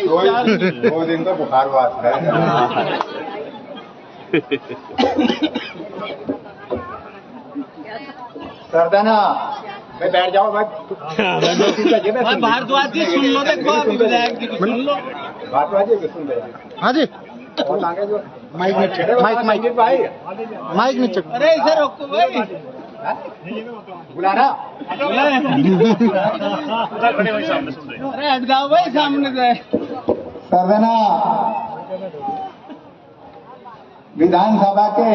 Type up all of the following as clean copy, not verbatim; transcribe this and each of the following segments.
दो दिन तो बुखार हुआ है। सरदाना भाई बैठ जाओ भाई। भारद्वाज जी सुन लो, देखो विधायक जी सुन लो। भारद्वाज जी सुन लो। हाँ जी, और आगे जो माइक नीचे, माइक भाई माइक नीचे। अरे इसे रोको भाई, बुलाना। अरे हट जाओ भाई सामने से। सरदाना विधानसभा के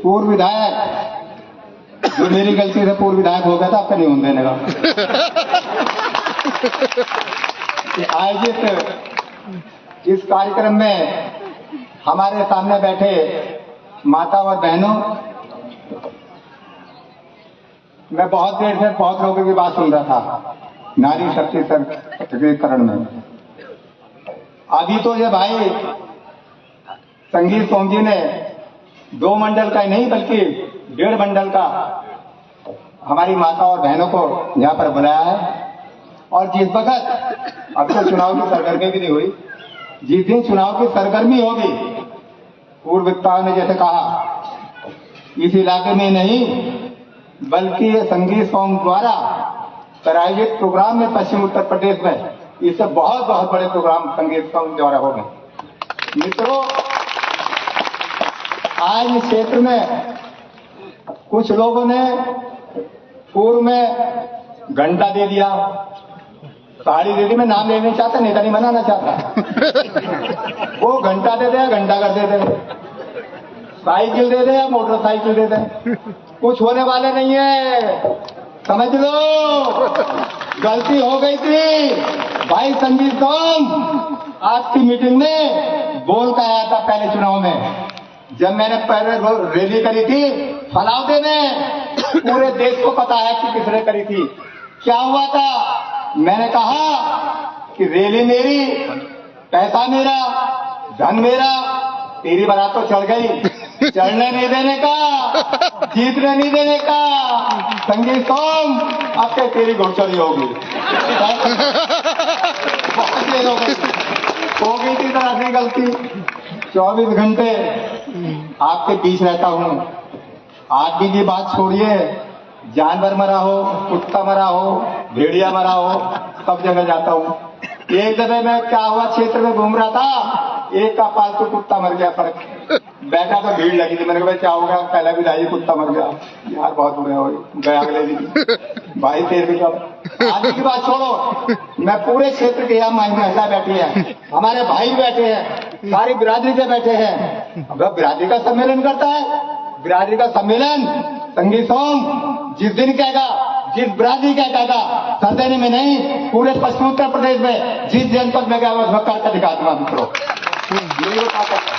पूर्व विधायक, जो मेरी गलती से पूर्व विधायक हो गया था, आपका नहीं होने देने का, आयोजित इस कार्यक्रम में हमारे सामने बैठे माता और बहनों, मैं बहुत देर से बहुत लोगों की बात सुन रहा था नारी शक्ति सशक्तिकरण में। अभी तो ये भाई संगीत सोम जी ने 2 मंडल का ही नहीं बल्कि 1.5 मंडल का हमारी माता और बहनों को यहाँ पर बुलाया है। और जिस वक्त अब तो चुनाव की सरगर्मी भी नहीं हुई, जिस दिन चुनाव की सरगर्मी होगी, पूर्व वक्ताओं ने जैसे कहा, इस इलाके में नहीं बल्कि ये संगीत सोम द्वारा प्रायोजित प्रोग्राम में पश्चिम उत्तर प्रदेश में इससे बहुत बहुत बड़े प्रोग्राम संगीत सोम द्वारा हो गए। मित्रों, आज इस क्षेत्र में कुछ लोगों ने पूर्व में घंटा दे दिया, साड़ी दे दी। मैं नाम लेना चाहता, नेता नहीं बनाना चाहता। वो घंटा दे दे, घंटा कर दे दे, साइकिल दे दे या मोटरसाइकिल दे दे, कुछ होने वाले नहीं है। समझ लो गलती हो गई थी। भाई संगीत सोम आपकी मीटिंग में बोल कर आया था पहले चुनाव में, जब मैंने पहले रैली करी थी फलावदे में, पूरे देश को पता है कि किसने करी थी। क्या हुआ था? मैंने कहा कि रैली मेरी, पैसा मेरा, धन मेरा, तेरी बारात तो चढ़ गई, चढ़ने नहीं देने का, जीतने नहीं देने का। संगीत सोम अब तक तेरी घुड़चढ़ी होगी। बहुत देर हो गई थी तरह गलती। 24 घंटे आपके बीच रहता हूं। आदमी की बात छोड़िए, जानवर मरा हो, कुत्ता मरा हो, भेड़िया मरा हो, सब जगह जाता हूं। एक जगह में क्या हुआ, क्षेत्र में घूम रहा था, एक का पालतू कुत्ता मर गया। फर्क बैठा तो भीड़ लगी थी। मैंने कहा क्या होगा, पहला भी लाई कुत्ता मर गया यार, बहुत बुरे हो गया। अगले दिन भाई तेर भी कब। आदमी की बात छोड़ो, मैं पूरे क्षेत्र के यहाँ महिला बैठी है, हमारे भाई बैठे हैं, सारी बिरादरी के बैठे हैं। अब बिरादरी का सम्मेलन करता है, बिरादरी का सम्मेलन संगीत सोम जिस दिन कहेगा, जिस बिरादरी का कहेगा, सरदेने में नहीं, पूरे पश्चिम उत्तर प्रदेश में जिस जनपद में गया उसमें करके दिखा दूंगा। मित्रों, यही वो ताकत है।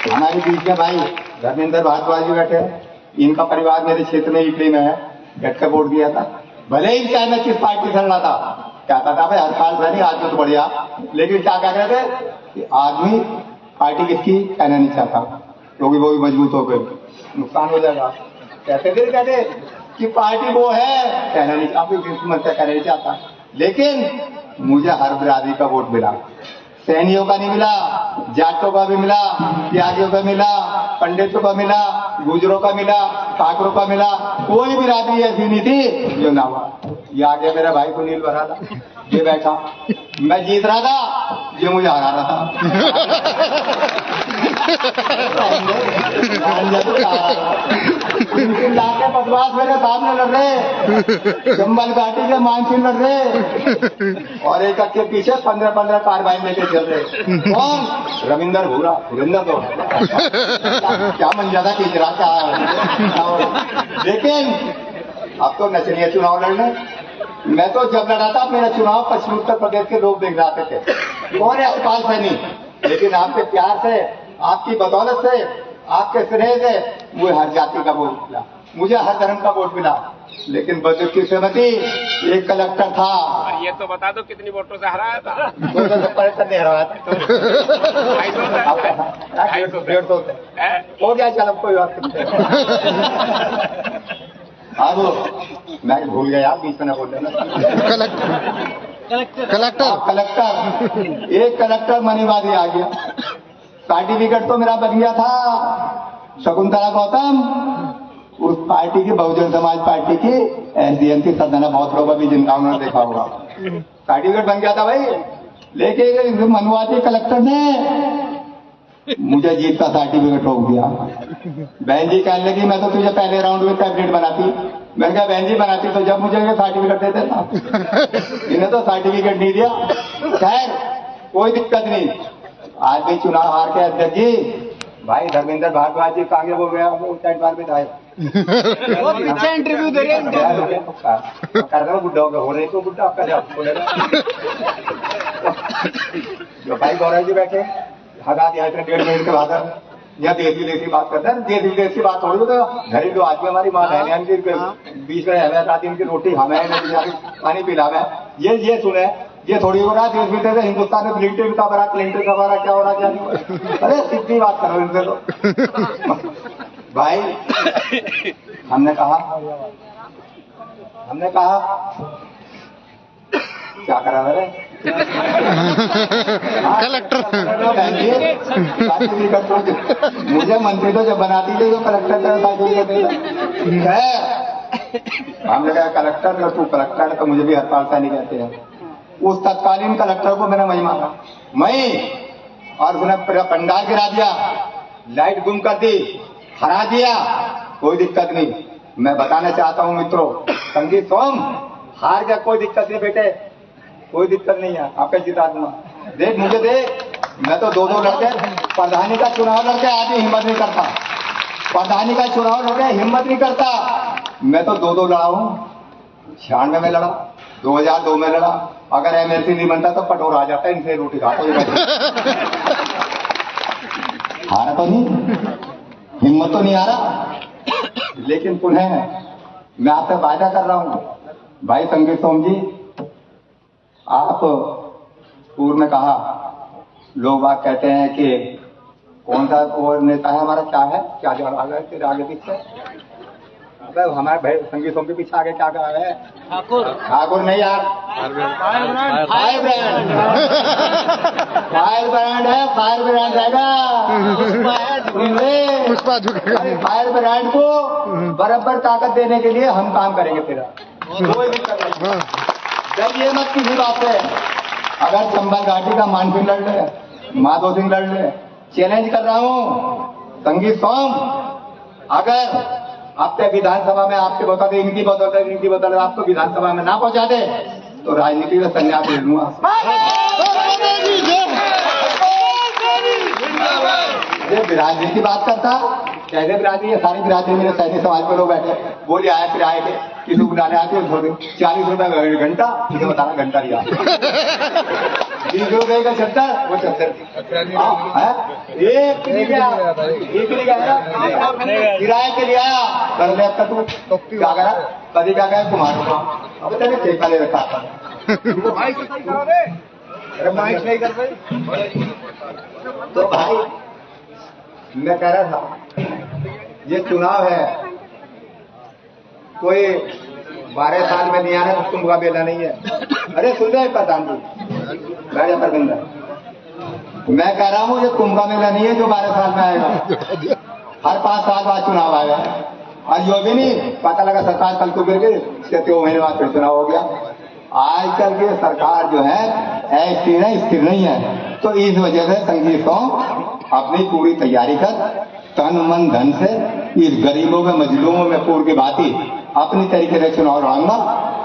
हमारे बीच में भाई धर्मेंद्र भारद्वाज जी बैठे हैं, इनका परिवार मेरे क्षेत्र में इटली में है, गट का वोट दिया था। भले ही चाहे मैं किस पार्टी से लड़ा था, कहता था भाई हर साल सही, आदमी तो बढ़िया, लेकिन क्या कह रहे थे कि आदमी पार्टी किसकी कहना नहीं चाहता, क्योंकि वो भी मजबूत हो गए, नुकसान हो जाएगा। कहते कि पार्टी वो है, कहना नहीं चाहता, कहना नहीं चाहता। लेकिन मुझे हर बिरादरी का वोट मिला, सैनियों का नहीं मिला, जाटों का भी मिला, त्यागियों का मिला, पंडितों का मिला, गुजरों का मिला, ठाकुरों का मिला। कोई बिरादरी ऐसी नहीं थी जो ना हुआ। ये आगे मेरा भाई सुनील भरा था, ये बैठा, मैं जीत रहा था, ये मुझे हरा रहा था। लाके बदमाश मेरे सामने लड़ रहे, चंबल घाटी के मानसिंह लड़ रहे, और एक के पीछे 15-15 कार्बाइन लेके चल रहे। कौन? रविंदर भूरा, सुरेंद्र तो क्या मंजादा खींच रहा था। लेकिन अब तो नचनिया चुनाव लड़ने। मैं तो जब लड़ा था मेरा चुनाव पश्चिम उत्तर प्रदेश के लोग देख रहे थे, कौन है हरपाल सैनी, लेकिन आपके प्यार से, आपकी बदौलत से, आपके स्नेह से मुझे हर जाति का वोट मिला, मुझे हर धर्म का वोट मिला। लेकिन बजट की सहमति, एक कलेक्टर था। और ये तो बता दो कितनी वोटों से हराया था? 275 ने हराया था। 150 हो गया, चलो कोई बात नहीं। अब मैं भूल गया, बीच में न बोल देना। कलेक्टर कलेक्टर, एक कलेक्टर मनीवादी आ गया। सर्टिफिकेट तो मेरा बन गया था, शकुंतला गौतम उस पार्टी की, बहुजन समाज पार्टी की एसडीएम की सरदाना, बहुत लोग अभी जिनका उन्होंने देखा होगा, सर्टिफिकेट बन गया था भाई। लेकिन मनुवादी कलेक्टर ने मुझे जीत का सर्टिफिकेट रोक दिया। बहन जी कहने लगी मैं तो तुझे पहले राउंड में कैबिनेट बनाती। मैंने कहा बहन जी बनाती तो जब मुझे ये सर्टिफिकेट दे देता। इन्हें तो सर्टिफिकेट नहीं दिया। खैर कोई दिक्कत नहीं, आज भी चुनाव हार के अध्यक्ष जी भाई धर्मेंद्र भारद्वाज जी कांगे हो गया, वो साइड बार में आए पीछे इंटरव्यू दे रहे हैं। कर दो बुढ़ा हो रहे तो बुढ़ा आपका जवाब जो भाई गौरव जी बैठे हटा दिया इतने 1.5 मिनट के बाद यहाँ देश विदेश की बात करते हैं। देश विदेश की बात थोड़ी होता है, घरेलू आदमी हमारी माँ बहन की बीच में हमें आती इनकी रोटी हमें पानी पिलावे, ये सुने, ये थोड़ी हो रहा देश विदेश। हिंदुस्तान में क्लिंटन का बड़ा, क्लिंटन का बड़ा, क्या हो रहा क्या नहीं। अरे सीधी बात करो इनसे तो भाई। हमने कहा क्या करा रहे कलेक्टर मुझे मंत्री तो जब बनाती थी तो कलेक्टर है। हमने कहा कलेक्टर और तू कलेक्टर है तो मुझे भी हरपाल साहनी कहते हैं। उस तत्कालीन कलेक्टर को मैंने वही मांगा और उसने पंडाल गिरा दिया, लाइट गुम कर दी, हरा दिया, कोई दिक्कत नहीं। मैं बताना चाहता हूं मित्रों, संगीत सोम हार गया, कोई दिक्कत नहीं बेटे, कोई दिक्कत नहीं है, आपका जिता दूंगा। देख मुझे देख, मैं तो 2-2 लड़के प्रधानी का चुनाव लड़के आदमी हिम्मत नहीं करता, प्रधानी का चुनाव लड़के हिम्मत नहीं करता। मैं तो 2-2 लड़ा हूं, 96 में लड़ा, 2002 में लड़ा। अगर एमएलसी नहीं बनता तो पटोर आ जाता, इनसे रोटी खाता हारा तो नहीं, हिम्मत तो नहीं आ रहा। लेकिन पुनः मैं आपसे वायदा कर रहा हूं भाई संगीत सोम जी, आप पूर्व में कहा लोग बात कहते हैं कि कौन सा वो नेता है हमारा, क्या है, क्या जवाब है फिर आगे पीछे। अबे हमारे भाई संगीत सोम के पीछे आगे क्या कहा है, ठाकुर नहीं यार, फायर ब्रांड है, फायर ब्रांड रहेगा। फायर ब्रांड को बराबर ताकत देने के लिए हम काम करेंगे तेरा, कोई दिक्कत नहीं। जब ये मत किसी बात पे, अगर चंबल घाटी का मान सिंह लड़ ले, माधो सिंह लड़ ले, चैलेंज कर रहा हूं संगीत सोम, अगर आपके विधानसभा में आपके बदौलत इनकी बदौलत आपको विधानसभा में ना पहुंचा दे तो राजनीति में संन्यास ले लूंगा। बिरादरी की बात करता, कैसे बिरादरी है, सारी बिरादरी मेरे सैनिक समाज के लोग बैठे, बोले आए फिर आए थे, किसी को बुलाने आते हो 40 रुपए घंटा, तुझे बताना घंटा लिया 20 रुपए का चद्दर, वो चद्दर एक किराए के लिए आया, कर ले अब तू क्या करा, कभी क्या कहा तुम्हारा, अब तेरे ठेका ले रखा। अरे माइक नहीं कर भाई, तो भाई मैं कह रहा था ये चुनाव है, कोई 12 साल में नहीं आना तो कुंभ का मेला नहीं है। अरे सुन रहे प्रधान जी, मैं कह रहा हूँ ये कुंभ का मेला नहीं है जो 12 साल में आएगा, हर 5 साल बाद चुनाव आएगा। और यो भी नहीं पता लगा सरकार कल को गिर गई, इसके 3 महीने बाद फिर चुनाव हो गया। आजकल की सरकार जो है ऐसी नहीं, स्थिर नहीं है, तो इस वजह से संगीत सोम अपनी पूरी तैयारी कर, तन मन धन से इस गरीबों में मजलूमों में पूर्व की भांति अपनी तरीके से चुनाव लड़ाऊंगा,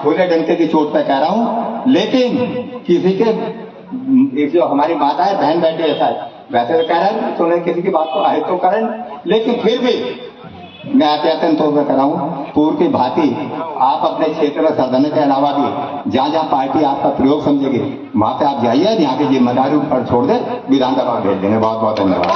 खुले डंके की चोट पे कह रहा हूं। लेकिन किसी के एक जो हमारी माताएं बहन बैठे ऐसा है, वैसे तो कह रहे हैं तो किसी की बात को आए तो करें, लेकिन फिर भी मैं अत्यंत तौर पर कर रहा हूँ पूर्व की भांति आप अपने क्षेत्र में सरदने के अलावा भी जहाँ जहाँ पार्टी आपका प्रयोग समझेगी वहां पे आप जाइए, यहाँ की जिम्मेदारी पर छोड़ दे, विधानसभा भेज देंगे। बहुत बहुत धन्यवाद।